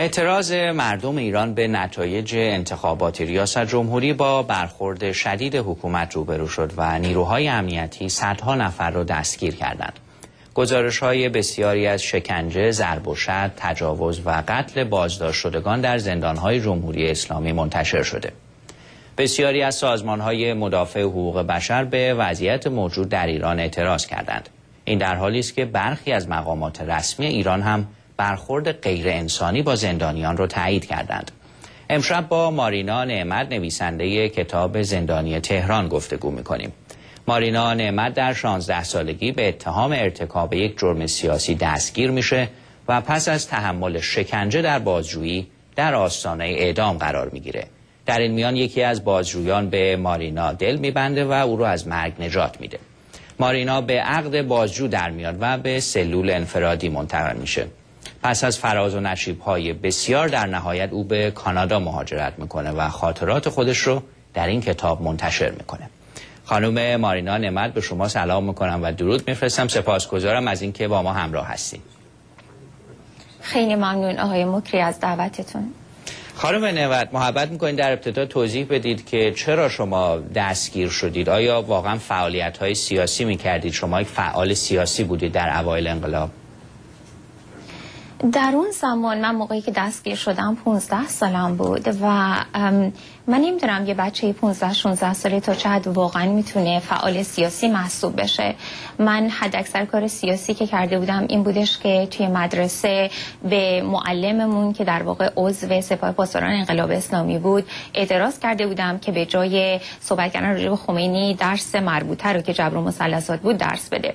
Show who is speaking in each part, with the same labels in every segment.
Speaker 1: اعتراض مردم ایران به نتایج انتخابات ریاست جمهوری با برخورد شدید حکومت روبرو شد و نیروهای امنیتی صدها نفر را دستگیر کردند. گزارش‌های بسیاری از شکنجه، ضرب و شتم، تجاوز و قتل بازداشت شدگان در زندان‌های جمهوری اسلامی منتشر شده. بسیاری از سازمان‌های مدافع حقوق بشر به وضعیت موجود در ایران اعتراض کردند. این در حالی است که برخی از مقامات رسمی ایران هم برخورد غیر انسانی با زندانیان را تایید کردند. امشب با مارینا نعمت، نویسنده کتاب زندانی تهران، گفتگو می‌کنیم. مارینا نعمت در 16 سالگی به اتهام ارتکاب یک جرم سیاسی دستگیر میشه و پس از تحمل شکنجه در بازجویی در آستانه اعدام قرار میگیره. در این میان یکی از بازجویان به مارینا دل میبنده و او را از مرگ نجات میده. مارینا به عقد بازجو در میاد و به سلول انفرادی منتقل میشه. پس از فراز و نشیب‌های بسیار در نهایت او به کانادا مهاجرت میکنه و خاطرات خودش رو در این کتاب منتشر میکنه. خانم مارینا نعمت، به شما سلام میکنم و درود میفرستم. سپاسگزارم از اینکه با ما همراه هستید.
Speaker 2: خیلی ممنون آقای مکری از دعوتتون.
Speaker 1: خانم نعمت، محبت میکنید در ابتدا توضیح بدید که چرا شما دستگیر شدید؟ آیا واقعا فعالیت‌های سیاسی میکردید؟ شما یک فعال سیاسی بودید در اوایل انقلاب؟
Speaker 2: در اون زمان من موقعی که دستگیر شدم 15 سالم بود و من نمیدونم یه بچه 15-16 ساله تا چه حد واقعا میتونه فعال سیاسی محسوب بشه. من حداکثر کار سیاسی که کرده بودم این بودش که توی مدرسه به معلممون که در واقع عضو سپاه پاسداران انقلاب اسلامی بود اعتراض کرده بودم که به جای صحبت کردن راجع به خمینی درس مربوطه رو که جبر و مثلثات بود درس بده.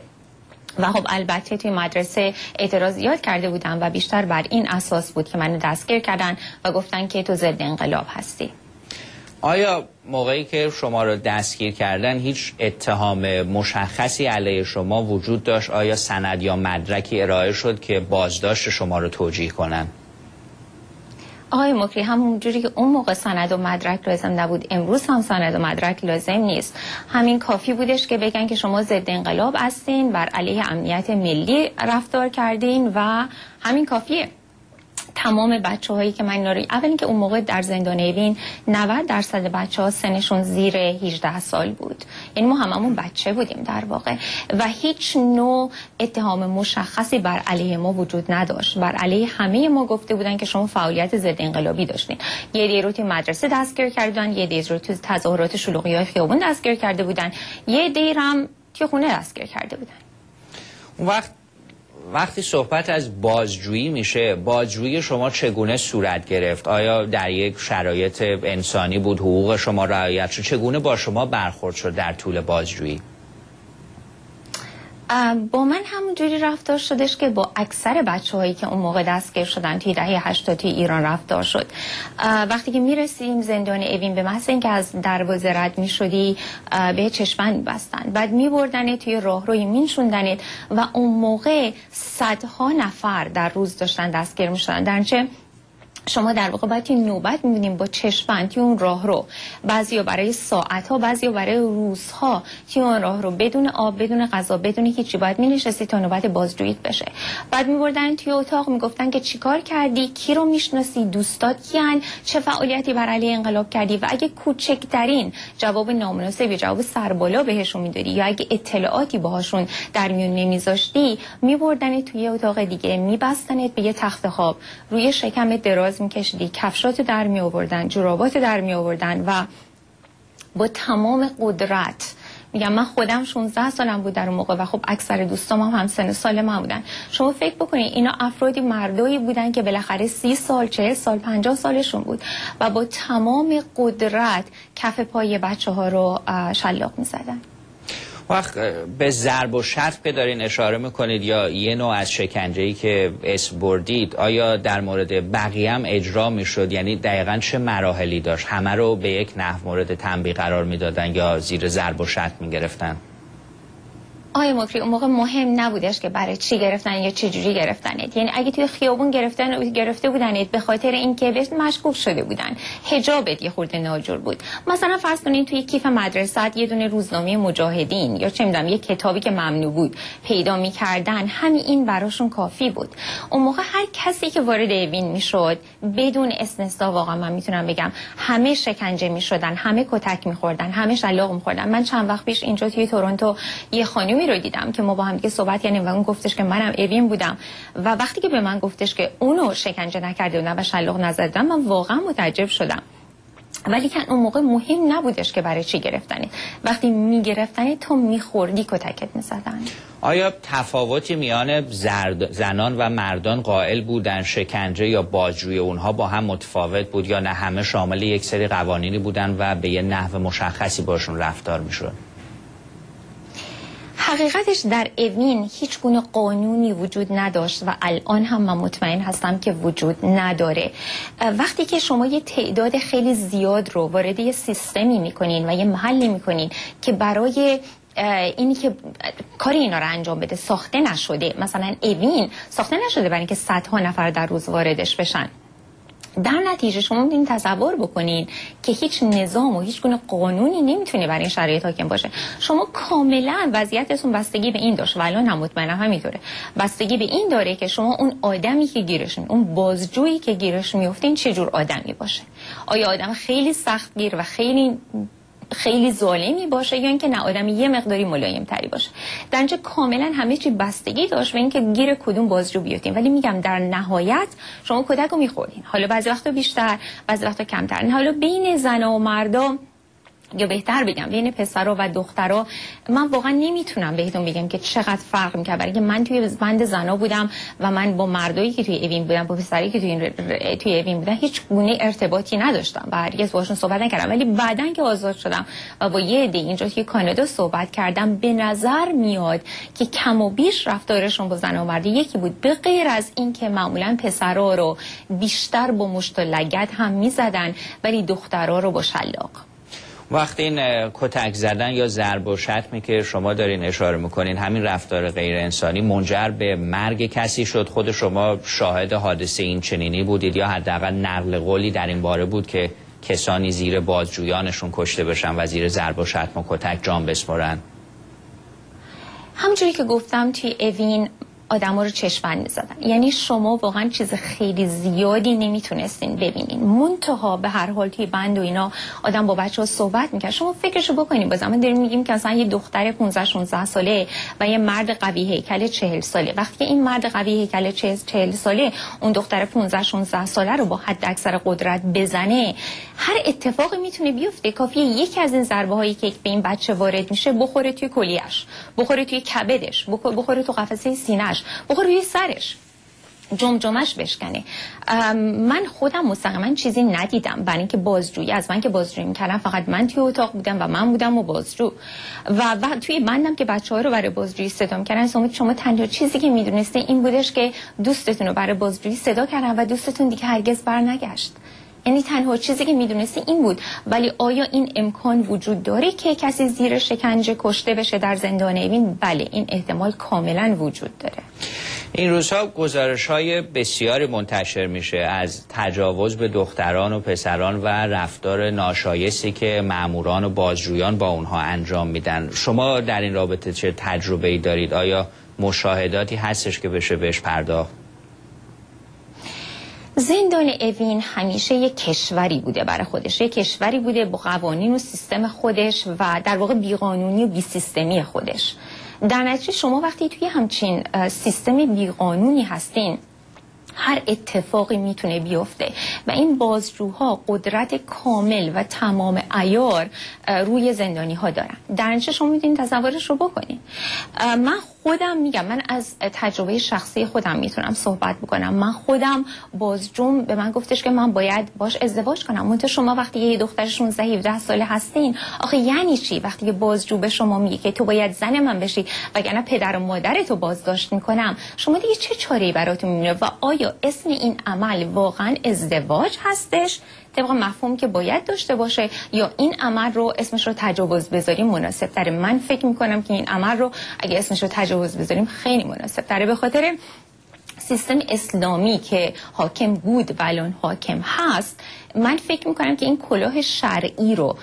Speaker 2: و خب البته توی مدرسه اعتراض زیاد کرده بودم و بیشتر بر این اساس بود که منو دستگیر کردن و گفتن که تو ضد انقلاب هستی.
Speaker 1: آیا موقعی که شما رو دستگیر کردن هیچ اتهام مشخصی علیه شما وجود داشت؟ آیا سند یا مدرکی ارائه شد که بازداشت شما رو توجیه کنن؟
Speaker 2: آقای مکری، همون جوری که اون موقع سند و مدرک لازم نبود امروز هم سند و مدرک لازم نیست. همین کافی بودش که بگن که شما ضد انقلاب هستین، بر علیه امنیت ملی رفتار کردین و همین کافیه. تمام بچه‌هایی که من اولی که اون موقع در زندان اوین 90% بچه‌ها سنشون زیر 18 سال بود، یعنی ما هممون بچه بودیم در واقع و هیچ نوع اتهام مشخصی بر علیه ما وجود نداشت. بر علیه همه ما گفته بودن که شما فعالیت ضد انقلابی داشتین. یه دی رو توی مدرسه دستگیر کردن، یه دی رو توی تظاهرات شلوغی‌های خیابون دستگیر کرده بودن، یه دی هم توی خونه دستگیر کرده بودن.
Speaker 1: اون وقتی صحبت از بازجویی میشه، بازجویی شما چگونه صورت گرفت؟ آیا در یک شرایط انسانی بود؟ حقوق شما رعایت شد؟ چگونه با شما برخورد شد در طول بازجویی؟
Speaker 2: با من همونجوری رفتار شدش که با اکثر بچه‌هایی که اون موقع دستگیر شدن توی دهه 80 توی ایران رفتار شد. وقتی که میرسیم زندان اوین به محض اینکه از دروازه رد میشدی به چشمند میبستن، بعد میبردن توی راهروی مینشوندنت و اون موقع صدها نفر در روز داشتن دستگیر میشدن. درنچه شما در واقع باید توی نوبت می‌بینیم با چشم‌بند توی اون راه رو، بعضیا برای ساعت‌ها، بعضیا برای روزها توی اون راه رو بدون آب، بدون غذا، بدون هیچی باید می‌نشستی تا نوبت بازجوییت بشه. بعد می‌بردن توی اتاق میگفتن که چیکار کردی، کی رو میشناسی، دوستات کیان، چه فعالیتی بر علیه انقلاب کردی و اگه کوچکترین جواب نامناسب یا جواب سربالا بهشون میدادی یا اگه اطلاعاتی باهاشون در میون نمیذاشتی می‌بردن توی اتاق دیگه، می‌بستنت به یه تخت خواب، روی شکمت دراز میکشیدی، کفشاتو در می آوردن، جوراباتو در می آوردن و با تمام قدرت، میگم من خودم 16 سالم بود در اون موقع و خب اکثر دوستام هم سن سال من بودن. شما فکر بکنید اینا افرادی مردایی بودن که بالاخره 30 سال، 40 سال، 50 سالشون بود و با تمام قدرت کف پای بچه‌ها رو شلاق می‌زدن.
Speaker 1: وقت به ضرب و شتم که دارین اشاره میکنید یا یه نوع از شکنجه‌ای که اسم بردید، آیا در مورد بقیه هم اجرا میشد؟ یعنی دقیقاً چه مراحلی داشت؟ همه رو به یک نحو مورد تنبیه قرار میدادن یا زیر ضرب و شتم میگرفتن؟
Speaker 2: آقای مکری اون موقع مهم نبودش که برای چی گرفتن یا چه جوری گرفتنت. یعنی اگه توی خیابون گرفته بودنت به خاطر اینکه بهت مشکوک شده بودن، حجابت یه خورده ناجور بود، مثلا فرض کنین توی کیف مدرسه یه دونه روزنامه مجاهدین یا چه میدونم یه کتابی که ممنوع بود پیدا می‌کردن، همین این براشون کافی بود. اون موقع هر کسی که وارد اوین میشد بدون استثنا، واقعا من میتونم بگم همه شکنجه میشدن، همه کتک می‌خوردن، همه شلاق می‌خوردن. من چند وقت پیش اینجا توی تورنتو یه خانمی رو دیدم که ما با هم دیگه صحبت کردیم و اون گفتش که منم اوین بودم و وقتی که به من گفتش که اونو شکنجه نکرده بودن و شلاق نزدن، من واقعا متعجب شدم. ولی که اون موقع مهم نبودش که برای چی گرفتنی. وقتی میگرفتنی تو میخوردی کتکت میزدن.
Speaker 1: آیا تفاوتی میان زنان و مردان قائل بودن شکنجه یا بازجویی اونها با هم متفاوت بود یا نه همه شامل یک سری قوانینی بودن و به یه نحو مشخصی باشون رفتار میشد؟
Speaker 2: حقیقتش در اوین هیچ گونه قانونی وجود نداشت و الان هم من مطمئن هستم که وجود نداره. وقتی که شما یه تعداد خیلی زیاد رو وارد یه سیستمی میکنین و یه محلی میکنین که برای اینی که کاری اینا رو انجام بده ساخته نشده، مثلا اوین ساخته نشده برای اینکه صدها نفر در روز واردش بشن، در نتیجه شما میتونید تصور بکنین که هیچ نظام و هیچ گونه قانونی نمیتونه برای این شرایط حاکم باشه. شما کاملا وضعیتتون بستگی به این داشت و الان هم مطمئنم همینطوره، بستگی به این داره که شما اون آدمی که گیرش اون بازجویی که گیرش میافتین چه جور آدمی باشه. آیا آدم خیلی سختگیر و خیلی ظالمی باشه یا اینکه نه آدمی یه مقداری ملایم تری باشه. در اینجا کاملا همه چی بستگی داشت به اینکه گیر کدوم بازجو بیافتین. ولی میگم در نهایت شما کتک رو میخوردین، حالا بعضی وقتا بیشتر بعضی وقتا کمتر. حالا بین زن و مردم یا بهتر بگم بین پسرها و دخترها من واقعا نمیتونم بهتون بگم که چقدر فرق میکنه، برای اینکه من توی بند زنا بودم و من با مردایی که توی اوین بودم با پسرایی که توی اوین بودن هیچ گونه ارتباطی نداشتم و هرگز باهاشون صحبت نکردم. ولی بعدن که آزاد شدم و با یه عده اینجا توی کانادا صحبت کردم، به نظر میاد که کم و بیش رفتارشون با زنا و مرد یکی بود، به غیر از اینکه معمولا پسرها رو بیشتر با مشت و لگد هم میزدن ولی دخترها رو با شلاق.
Speaker 1: وقتی این کتک زدن یا ضرب و شتمی که شما دارین اشاره میکنین، همین رفتار غیر انسانی منجر به مرگ کسی شد؟ خود شما شاهد حادثه این چنینی بودید یا حداقل نقل قولی در این باره بود که کسانی زیر بازجویانشون کشته بشن و زیر ضرب و شتم و کتک جان بسپرن؟
Speaker 2: همونجوری که گفتم توی اوین آدم ها رو چشم‌بند می‌زدن، یعنی شما واقعا چیز خیلی زیادی نمیتونستین ببینین. منتها به هر حال توی بند و اینا آدم با بچه‌ها صحبت می‌کرد. شما فکرشو بکنین، باز ما داریم میگیم که مثلا یه دختر 15-16 ساله و یه مرد قوی هیکل 40 ساله، وقتی که این مرد قوی هیکل 40 ساله اون دختر 15-16 ساله رو با حد اکثر قدرت بزنه، هر اتفاقی میتونه بیفته. کافیه یکی از این ضربه هایی که به این بچه وارد میشه بخوره توی کلیه‌اش، بخوره توی کبدش، بخوره تو قفسه سینه‌اش، بخوره روی سرش، جمجمش بشکنه. من خودم مستقیما چیزی ندیدم، برای اینکه بازجویی از من که بازجویی میکردم فقط من توی اتاق بودم و من بودم و بازجو و توی بندم که بچه‌ها رو برای بازجویی صدا می‌کردن. شما تنها چیزی که میدونسته این بودش که دوستتون رو برای بازجویی صدا کردن و دوستتون دیگه هرگز برنگشت. یعنی تنها چیزی که میدونستی این بود. ولی آیا این امکان وجود داره که کسی زیر شکنجه کشته بشه در زندان اوین؟ بله، این احتمال کاملا وجود داره.
Speaker 1: این روزها گزارش‌های بسیاری منتشر میشه از تجاوز به دختران و پسران و رفتار ناشایستی که ماموران و بازجویان با اونها انجام میدن. شما در این رابطه چه تجربه‌ای دارید؟ آیا مشاهداتی هستش که بشه بهش پرداخت؟
Speaker 2: زندان اوین همیشه یک کشوری بوده برای خودش، یک کشوری بوده با قوانین و سیستم خودش و در واقع بیقانونی و بی سیستمی خودش. در نتیجه شما وقتی توی همچین سیستم بیقانونی هستین هر اتفاقی میتونه بیفته و این بازجوها قدرت کامل و تمام عیار روی زندانی ها دارن. در نتیجه شما میتونید تصورش رو بکنید. من خودم میگم، من از تجربه شخصی خودم میتونم صحبت بکنم. من خودم بازجوم به من گفتش که من باید باش ازدواج کنم. منتها شما وقتی یه دختر 16-17 ساله هستین، آخه یعنی چی وقتی یه بازجو به شما میگه که تو باید زن من بشی وگرنه پدر و مادرتو بازداشت میکنم؟ شما دیگه چه چاره‌ای براتون میمونه و آیا اسم این عمل واقعا ازدواج هستش؟ طبق مفهوم که باید داشته باشه یا این عمل رو اسمش رو تجاوز بذاریم مناسب تره؟ من فکر میکنم که این عمل رو اگه اسمش رو تجاوز بذاریم خیلی مناسب تره، به خاطر سیستم اسلامی که حاکم بود و الان حاکم هست. من فکر میکنم که این کلاه شرعی رو